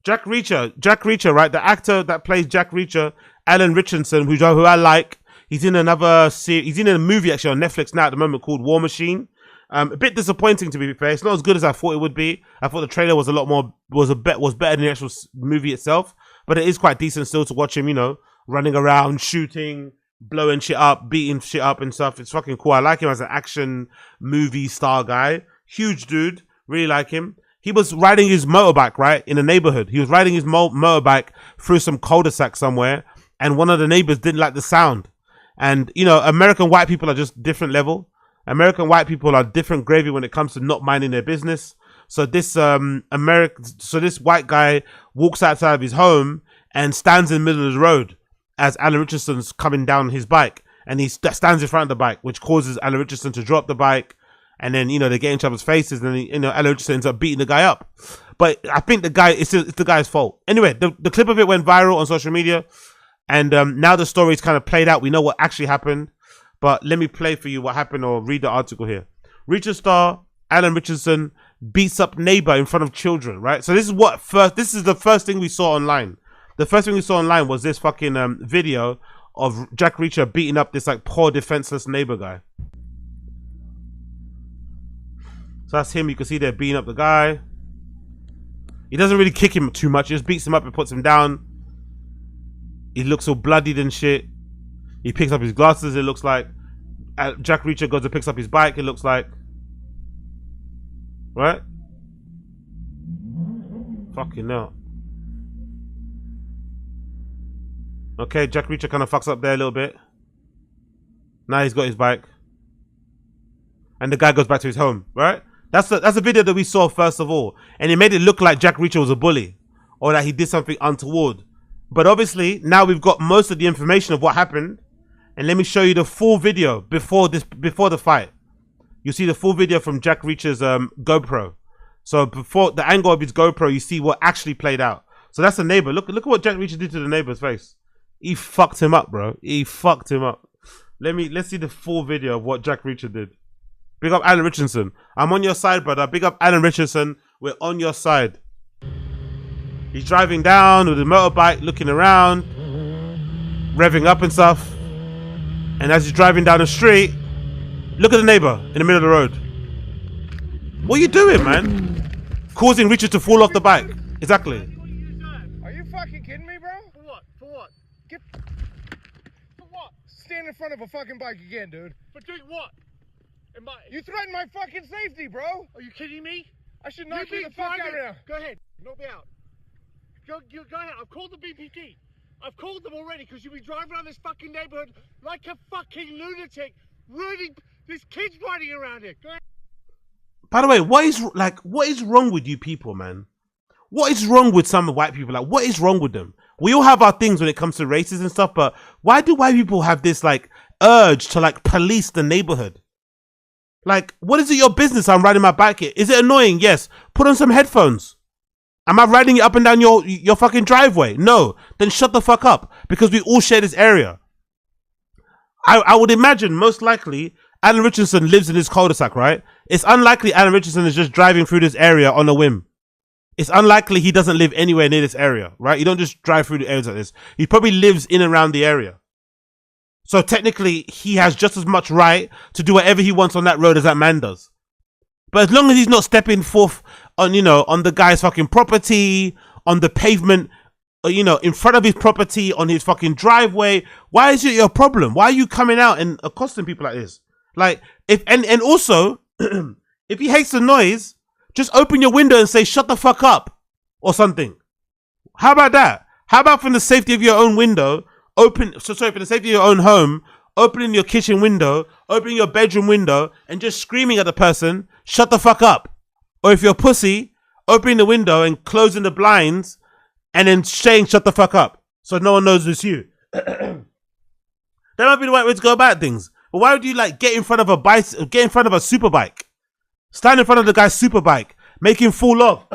Jack Reacher, right? The actor that plays Jack Reacher, Alan Ritchson, who I like. He's in another series. He's in a movie actually on Netflix now at the moment called War Machine. A bit disappointing to be fair. It's not as good as I thought it would be. I thought the trailer was a lot more was better than the actual movie itself. But it is quite decent still to watch him, you know, running around, shooting, blowing shit up, beating shit up and stuff. It's fucking cool. I like him as an action movie star guy. Huge dude. Really like him. He was riding his motorbike, right, in a neighborhood. He was riding his motorbike through some cul-de-sac somewhere, and one of the neighbors didn't like the sound. And, you know, American white people are just different level. American white people are different gravy when it comes to not minding their business. So this this white guy walks outside of his home and stands in the middle of the road as Alan Richardson's coming down his bike, and he stands in front of the bike, which causes Alan Richardson to drop the bike, and then, you know, they get in each other's faces, and then, you know, Alan Richardson ends up beating the guy up. But I think it's the guy's fault. Anyway, the clip of it went viral on social media, and now the story's kind of played out. We know what actually happened, but let me play for you what happened or read the article here. Reacher star Alan Richardson beats up neighbor in front of children, right? So this is the first thing we saw online. The first thing we saw online was this fucking video of Jack Reacher beating up this like poor defenseless neighbor guy. So that's him. You can see they're beating up the guy. He doesn't really kick him too much. He just beats him up and puts him down. He looks all bloodied and shit. He picks up his glasses, it looks like. Jack Reacher goes and picks up his bike, it looks like. Right? Fucking hell. Okay, Jack Reacher kind of fucks up there a little bit. Now he's got his bike. And the guy goes back to his home, right? That's a video that we saw first of all. And it made it look like Jack Reacher was a bully. Or that he did something untoward. But obviously, now we've got most of the information of what happened. And let me show you the full video before the fight. You see the full video from Jack Reacher's GoPro. So before the angle of his GoPro, you see what actually played out. So that's the neighbor. Look at what Jack Reacher did to the neighbor's face. He fucked him up, bro. He fucked him up. Let's see the full video of what Jack Reacher did. Big up Alan Richardson. I'm on your side, brother. Big up Alan Richardson. We're on your side. He's driving down with a motorbike, looking around, revving up and stuff. And as he's driving down the street, look at the neighbor in the middle of the road. What are you doing, man? Causing Richard to fall off the bike. Exactly. Are you fucking kidding me, bro? For what? For what? For what? Stand in front of a fucking bike again, dude. For doing what? You threatened my fucking safety, bro. Are you kidding me? I should knock you the fuck out right now. Go ahead. Knock me out. Go ahead. I've called the BPD. I've called them already because you'll be driving around this fucking neighborhood like a fucking lunatic. There's kids riding around here. Go ahead. By the way, what is wrong with you people, man? What is wrong with some white people? Like, what is wrong with them? We all have our things when it comes to races and stuff, but why do white people have this like urge to like police the neighborhood? Like, what is it your business I'm riding my bike here? Is it annoying? Yes. Put on some headphones. Am I riding it up and down your fucking driveway? No. Then shut the fuck up. Because we all share this area. I would imagine most likely Alan Richardson lives in this cul-de-sac, right? It's unlikely Alan Richardson is just driving through this area on a whim. It's unlikely he doesn't live anywhere near this area, right? You don't just drive through the areas like this. He probably lives in and around the area. So technically, he has just as much right to do whatever he wants on that road as that man does. But as long as he's not stepping forth on, you know, on the guy's fucking property, on the pavement, or, you know, in front of his property, on his fucking driveway, why is it your problem? Why are you coming out and accosting people like this? Like, and also, if he hates the noise, just open your window and say, shut the fuck up, or something. How about that? How about from the safety of your own window, for the safety of your own home, opening your kitchen window, opening your bedroom window, and just screaming at the person, shut the fuck up. Or if you're a pussy, opening the window and closing the blinds, and then saying shut the fuck up, so no one knows it's you. That might be the right way to go about things. But why would you like get in front of a super bike? Stand in front of the guy's super bike, make him fall off,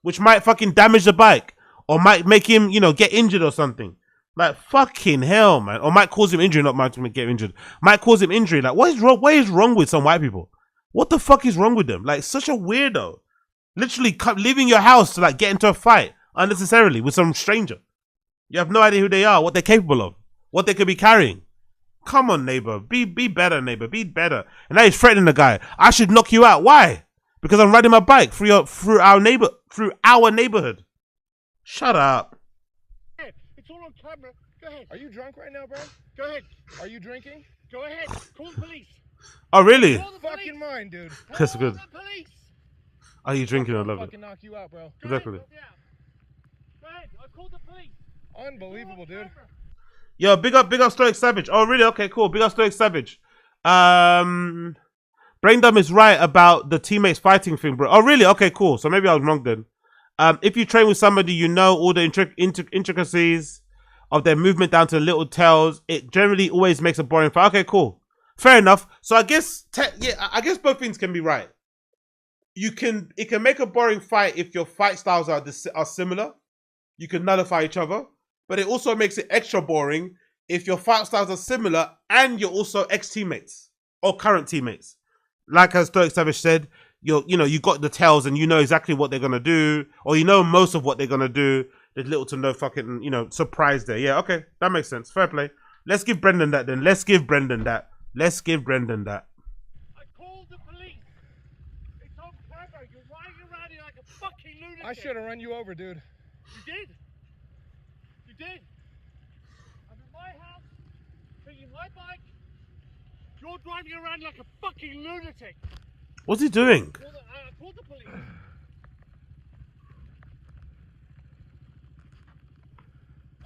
which might fucking damage the bike, or might make him, you know, get injured or something. Like, fucking hell, man. Or might cause him injury, not might get injured. Might cause him injury. Like, what is wrong with some white people? What the fuck is wrong with them? Like, such a weirdo. Literally leaving your house to like get into a fight. unnecessarily with some stranger. You have no idea who they are, what they're capable of, what they could be carrying. Come on, neighbor. Be better, neighbor. Be better. And now he's threatening the guy. I should knock you out. Why? Because I'm riding my bike through our neighborhood. Shut up. It's all on camera. Go ahead. Are you drunk right now, bro? Go ahead. Are you drinking? Go ahead. Call the police. Oh, really? Call the fucking mine, dude. That's good. The police. Are you drinking? I love it. Fucking knock you out, bro. Exactly. Go ahead. I called the police. Unbelievable, dude. Yo, big up Stoic Savage. Oh, really? Okay, cool. Big up Stoic Savage. Braindumb is right about the teammates fighting thing, bro. Oh, really? Okay, cool. So maybe I was wrong then. If you train with somebody, you know all the intricacies of their movement down to the little tails. It generally always makes a boring fight. Okay, cool. Fair enough. So I guess, I guess both things can be right. It can make a boring fight if your fight styles are similar. You can nullify each other. But it also makes it extra boring if your fight styles are similar and you're also ex-teammates or current teammates. Like as Stoic Savage said, you got the tails and you know exactly what they're gonna do, or you know most of what they're gonna do. There's little to no fucking surprise there. Yeah, okay, that makes sense. Fair play. Let's give Brendan that then. Let's give Brendan that. I called the police. It's on camera. You're riding around here like a fucking lunatic. I should have run you over, dude. You did. I'm in my house, taking my bike. You're driving around like a fucking lunatic. What's he doing? I called the police.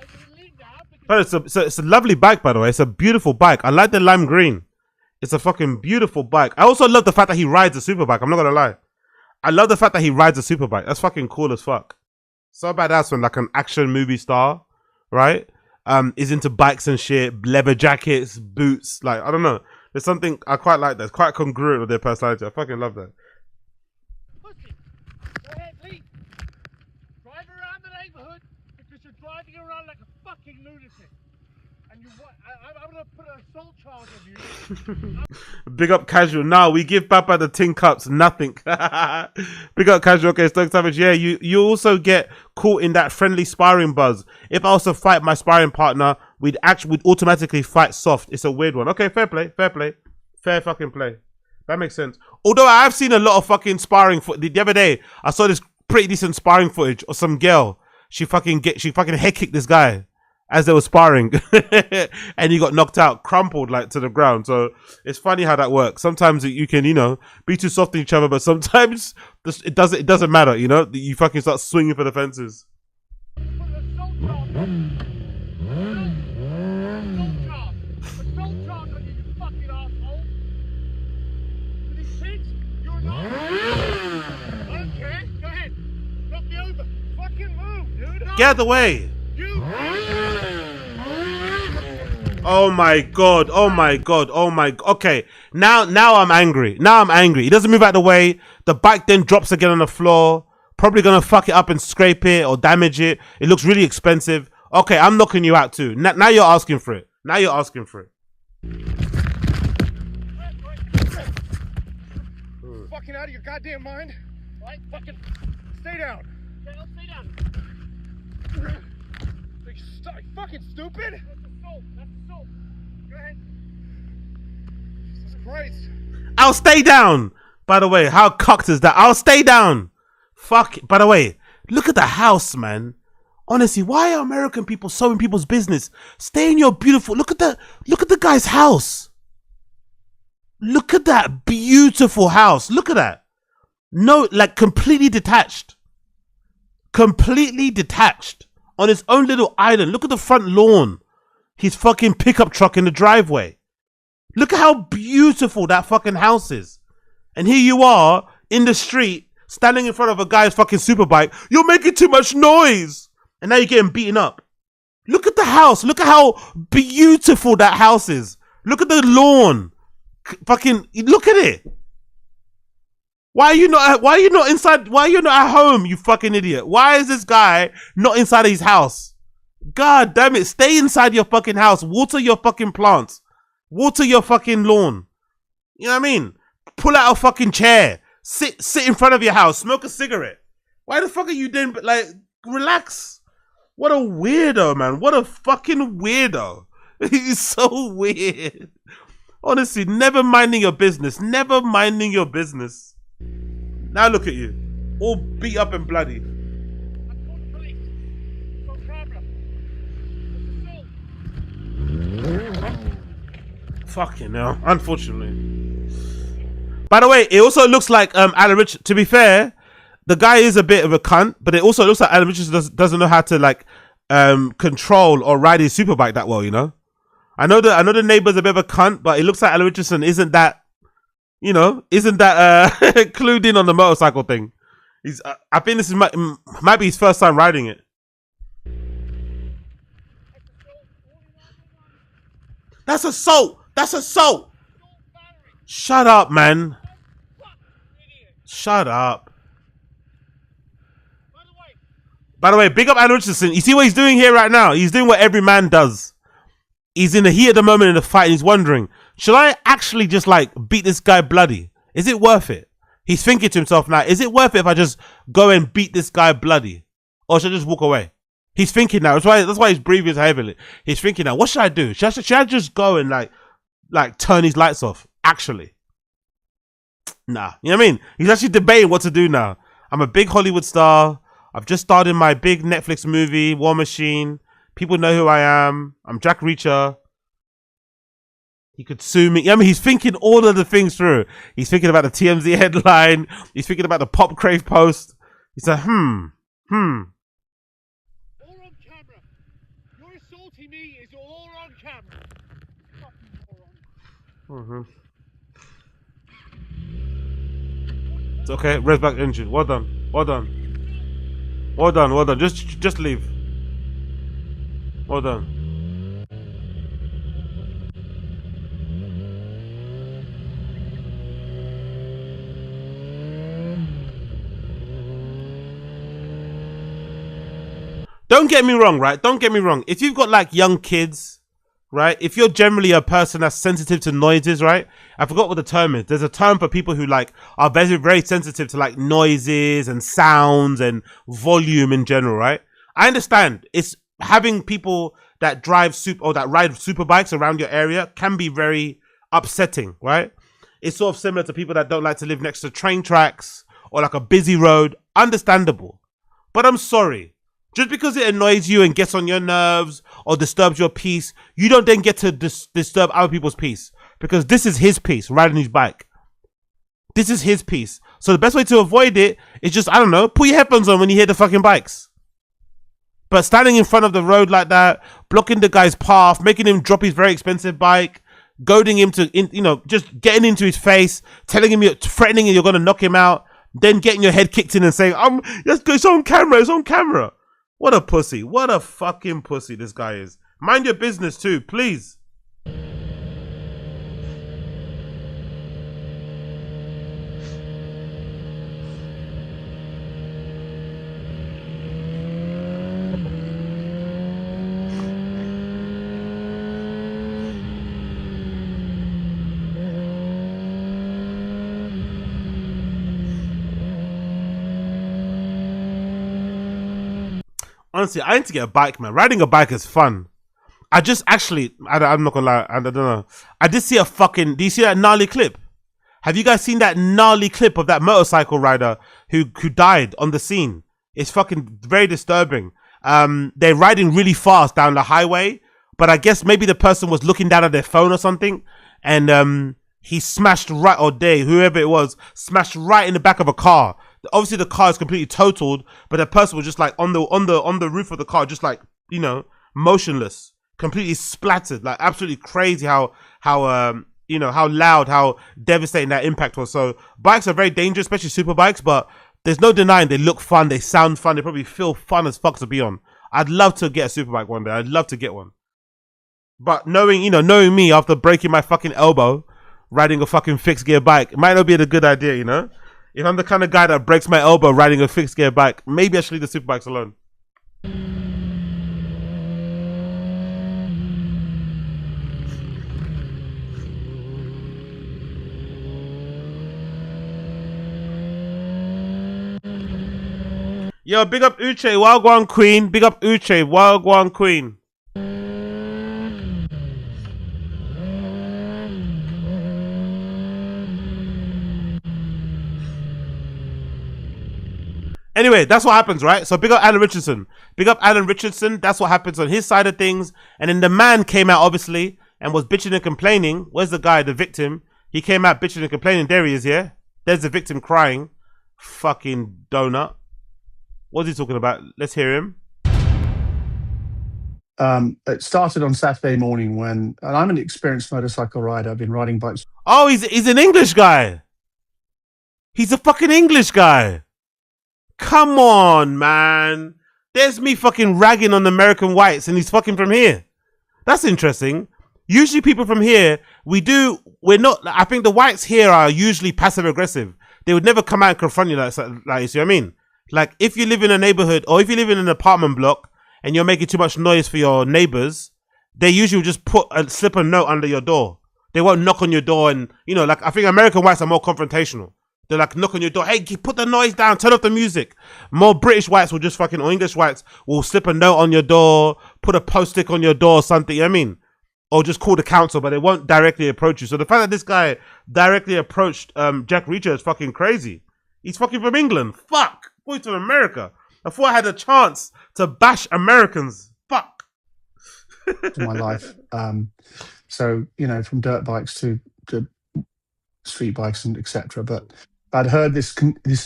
I can leave now because... But it's a lovely bike, by the way. It's a beautiful bike. I like the lime green. It's a fucking beautiful bike. I also love the fact that he rides a super bike. I'm not gonna lie. I love the fact that he rides a super bike. That's fucking cool as fuck. So badass when like an action movie star, right? Is into bikes and shit, leather jackets, boots. Like, I don't know. There's something I quite like that. It's quite congruent with their personality. I fucking love that. Pussy, go ahead, leave. Drive around the neighborhood because you're driving around like a fucking lunatic. And I'm gonna put an assault charge on you. Big up Casual. No, we give Papa the tin cups. Nothing. Big up Casual. Okay, Stoic Savage. Yeah, you also get caught in that friendly sparring buzz. If I also fight my sparring partner, we'd automatically fight soft. It's a weird one. Okay, fair play. Fair fucking play. That makes sense. Although I have seen a lot of fucking sparring the other day, I saw this pretty decent sparring footage of some girl. She fucking head kicked this guy as they were sparring and he got knocked out, crumpled like to the ground. So it's funny how that works. Sometimes you can, be too soft on each other, but sometimes it doesn't matter, you fucking start swinging for the fences. Get out of the way. Oh my god. Okay, now I'm angry. He doesn't move out of the way. The bike then drops again on the floor. Probably gonna fuck it up and scrape it or damage it. It looks really expensive. Okay, I'm knocking you out too. Now you're asking for it. Fucking out of your goddamn mind. Right? Fucking stay down. Okay, I'll stay down. Fucking stupid. That's assault. Go ahead. Jesus Christ. I'll stay down. By the way, how cocked is that? I'll stay down. Fuck. By the way, look at the house, man. Honestly, why are American people so in people's business? Stay in your beautiful. Look at the guy's house. Look at that beautiful house. Look at that. No, like completely detached. On his own little island. Look at the front lawn. His fucking pickup truck in the driveway. Look at how beautiful that fucking house is. And here you are in the street, standing in front of a guy's fucking superbike. You're making too much noise. And now you're getting beaten up. Look at the house. Look at how beautiful that house is. Look at the lawn. Fucking look at it. Why are you not inside? Why are you not at home, you fucking idiot? Why is this guy not inside his house? God damn it. Stay inside your fucking house. Water your fucking plants. Water your fucking lawn. You know what I mean? Pull out a fucking chair. Sit in front of your house. Smoke a cigarette. Why the fuck are you doing? Like, relax. What a weirdo, man. What a fucking weirdo. He's so weird. Honestly, never minding your business. Never minding your business. Now look at you. All beat up and bloody. Fucking hell. Unfortunately. By the way, it also looks like Alan Richardson. To be fair, the guy is a bit of a cunt, but it also looks like Alan Richardson doesn't know how to like control or ride his superbike that well, you know? I know the neighbor's a bit of a cunt, but it looks like Alan Richardson isn't that clued in on the motorcycle thing. He's I think this might be his first time riding it. That's assault. That's assault. Shut up, man. Shut up. By the way, big up Alan Ritchson. You see what he's doing here right now? He's doing what every man does. He's in the heat of the moment in the fight and he's wondering, should I actually just like beat this guy bloody? Is it worth it? He's thinking to himself now, is it worth it if I just go and beat this guy bloody? Or should I just walk away? He's thinking now. That's why he's breathing heavily. He's thinking now, what should I do? Should I just go and like turn his lights off? Actually. Nah. You know what I mean? He's actually debating what to do now. I'm a big Hollywood star. I've just started my big Netflix movie, War Machine. People know who I am. I'm Jack Reacher. He could sue me. I mean, he's thinking all of the things through. He's thinking about the TMZ headline. He's thinking about the Pop Crave post. He's like, All on camera. You're assaulting me. It's all on camera. Fucking moron. It's okay. Rest back engine. Well done. Well done. Well done. Well done. Just leave. Well done. Don't get me wrong, right? Don't get me wrong. If you've got like young kids, right? If you're generally a person that's sensitive to noises, right? I forgot what the term is. There's a term for people who like are very, very sensitive to like noises and sounds and volume in general, right? I understand. It's having people that drive that ride super bikes around your area can be very upsetting, right? It's sort of similar to people that don't like to live next to train tracks or like a busy road. Understandable. But I'm sorry. Just because it annoys you and gets on your nerves or disturbs your peace, you don't then get to disturb other people's peace. Because this is his peace, riding his bike. This is his peace. So the best way to avoid it is just, I don't know, put your headphones on when you hear the fucking bikes. But standing in front of the road like that, blocking the guy's path, making him drop his very expensive bike, goading him to, just getting into his face, telling him threatening you're going to knock him out, then getting your head kicked in and saying, it's on camera, it's on camera. What a pussy. What a fucking pussy this guy is. Mind your business too, please. Honestly, I need to get a bike, man. Riding a bike is fun. I'm not gonna lie, I don't know. I did see do you see that gnarly clip? Have you guys seen that gnarly clip of that motorcycle rider who died on the scene? It's fucking very disturbing. They're riding really fast down the highway, but I guess maybe the person was looking down at their phone or something, and he smashed right, or whoever it was, smashed right in the back of a car. Obviously the car is completely totaled, but the person was just like on the roof of the car, just like, motionless, completely splattered. Like absolutely crazy how loud, how devastating that impact was. So bikes are very dangerous, especially super bikes, but there's no denying they look fun, they sound fun, they probably feel fun as fuck to be on. I'd love to get a super bike one day. I'd love to get one. But knowing me after breaking my fucking elbow riding a fucking fixed gear bike, it might not be a good idea, If I'm the kind of guy that breaks my elbow riding a fixed gear bike, maybe I should leave the super bikes alone. Yo, big up Uche, Wagwan Queen. Big up Uche, Wagwan Queen. Anyway, that's what happens, right? So big up Alan Richardson. Big up Alan Richardson. That's what happens on his side of things. And then the man came out, obviously, and was bitching and complaining. Where's the guy, the victim? He came out bitching and complaining. There he is, yeah? There's the victim crying. Fucking donut. What's he talking about? Let's hear him. It started on Saturday morning and I'm an experienced motorcycle rider. I've been riding bikes. Oh, he's an English guy. He's a fucking English guy. Come on, man. There's me fucking ragging on American whites and he's fucking from here. That's interesting. Usually people from here, we're not, I think the whites here are usually passive aggressive. They would never come out and confront you like you see what I mean? Like if you live in a neighborhood or if you live in an apartment block and you're making too much noise for your neighbors, they usually will just slip a note under your door. They won't knock on your door and, you know, like I think American whites are more confrontational. They're like, knock on your door. Hey, put the noise down. Turn off the music. More British whites will just fucking, or English whites will slip a note on your door, put a post-it on your door or something, you know what I mean? Or just call the council, but they won't directly approach you. So the fact that this guy directly approached Jack Reacher is fucking crazy. He's fucking from England. Fuck. Going to America. I thought I had a chance to bash Americans. Fuck. In my life. So, you know, from dirt bikes to street bikes and etc. But I'd heard this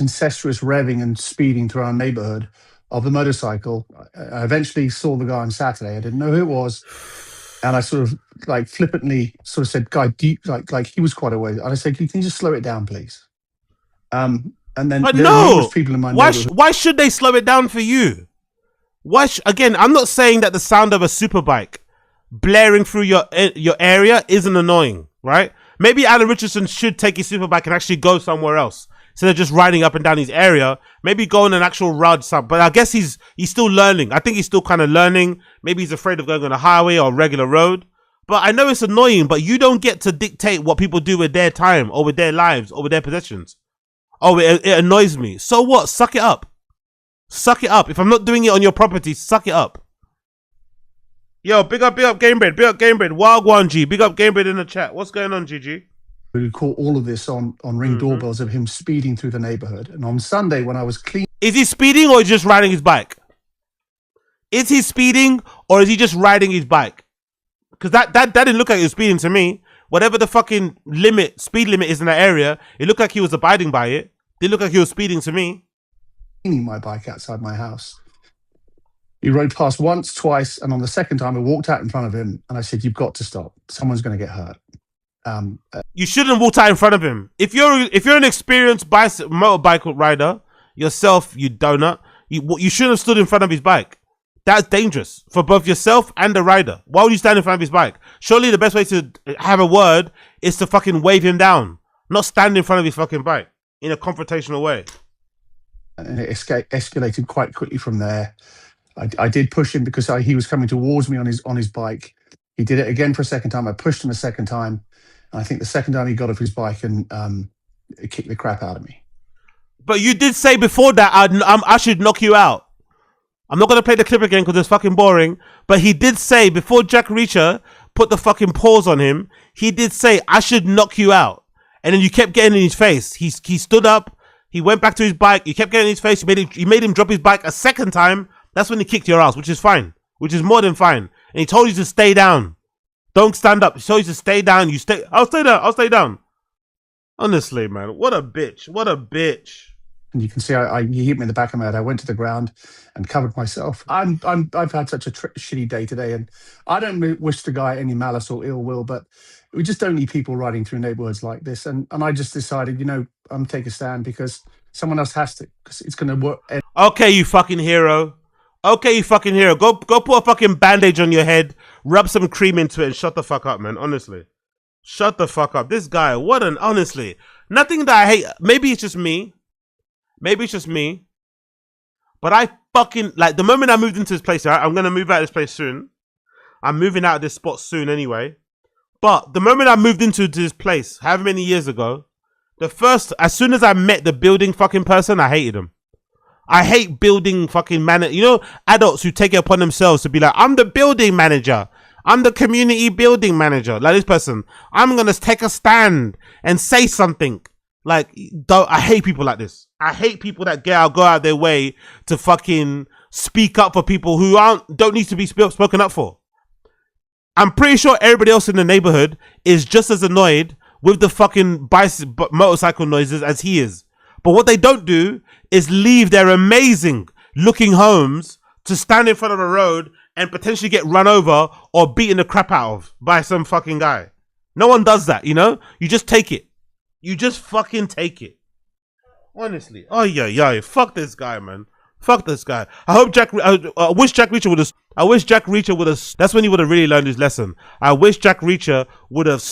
incestuous revving and speeding through our neighborhood of the motorcycle. I eventually saw the guy on Saturday. I didn't know who it was. And I sort of like flippantly sort of said, "Guy, like he was quite away." And I said, "Can you just slow it down, please?" And then but there were numerous people in my neighborhood. Why should they slow it down for you? Again, I'm not saying that the sound of a superbike blaring through your area isn't annoying, right? Maybe Alan Richardson should take his superbike and actually go somewhere else instead of just riding up and down his area. Maybe go on an actual ride, but I guess he's still learning. I think he's still kind of learning. Maybe he's afraid of going on a highway or a regular road. But I know it's annoying, but you don't get to dictate what people do with their time or with their lives or with their possessions. Oh, it annoys me. So what? Suck it up. Suck it up. If I'm not doing it on your property, suck it up. Yo, big up Gamebred. Big up Gamebred. Wild one, G. Big up Gamebred in the chat. What's going on, GG? We caught all of this on ring doorbells of him speeding through the neighborhood. And on Sunday, when I was cleaning... Is he speeding or is he just riding his bike? Is he speeding or is he just riding his bike? Because that didn't look like he was speeding to me. Whatever the fucking speed limit is in that area, it looked like he was abiding by it. It looked like he was speeding to me. My bike outside my house. He rode past once, twice, and on the second time I walked out in front of him and I said, "You've got to stop. Someone's going to get hurt." You shouldn't walk out in front of him. If you're an experienced motorbike rider yourself, you donut, you shouldn't have stood in front of his bike. That's dangerous for both yourself and the rider. Why would you stand in front of his bike? Surely the best way to have a word is to fucking wave him down, not stand in front of his fucking bike in a confrontational way. And it escalated quite quickly from there. I did push him because he was coming towards me on his bike. He did it again for a second time. I pushed him a second time. And I think the second time he got off his bike and it kicked the crap out of me. But you did say before that I should knock you out. I'm not going to play the clip again because it's fucking boring. But he did say before Jack Reacher put the fucking paws on him, he did say, "I should knock you out." And then you kept getting in his face. He stood up. He went back to his bike. You kept getting in his face. You made him drop his bike a second time. That's when he kicked your ass, which is fine. Which is more than fine. And he told you to stay down. Don't stand up. He told you to stay down. I'll stay down. I'll stay down. Honestly, man. What a bitch. What a bitch. And you can see he hit me in the back of my head. I went to the ground and covered myself. I've had such a shitty day today, and I don't wish the guy any malice or ill will, but we just don't need people riding through neighborhoods like this. And I just decided, I'm take a stand because someone else has to, because it's going to work. Okay, you fucking hero. Okay, you fucking hero. Go put a fucking bandage on your head, rub some cream into it, and shut the fuck up, man. Honestly. Shut the fuck up. This guy, honestly. Nothing that I hate. Maybe it's just me. But I fucking, like, the moment I moved into this place, right? I'm going to move out of this place soon. I'm moving out of this spot soon anyway. But the moment I moved into this place, however many years ago, as soon as I met the building fucking person, I hated him. I hate building fucking you know, adults who take it upon themselves to be like, I'm the building manager. I'm the community building manager. Like this person, I'm gonna take a stand and say something. Like, I hate people like this. I hate people that go out their way to fucking speak up for people who don't need to be spoken up for. I'm pretty sure everybody else in the neighborhood is just as annoyed with the fucking motorcycle noises as he is. But what they don't do is leave their amazing looking homes to stand in front of a road and potentially get run over or beaten the crap out of by some fucking guy. No one does that, you know? You just take it. You just fucking take it. Honestly. Oh yeah. Fuck this guy, man. Fuck this guy. I wish Jack Reacher would have. That's when he would have really learned his lesson. I wish Jack Reacher would have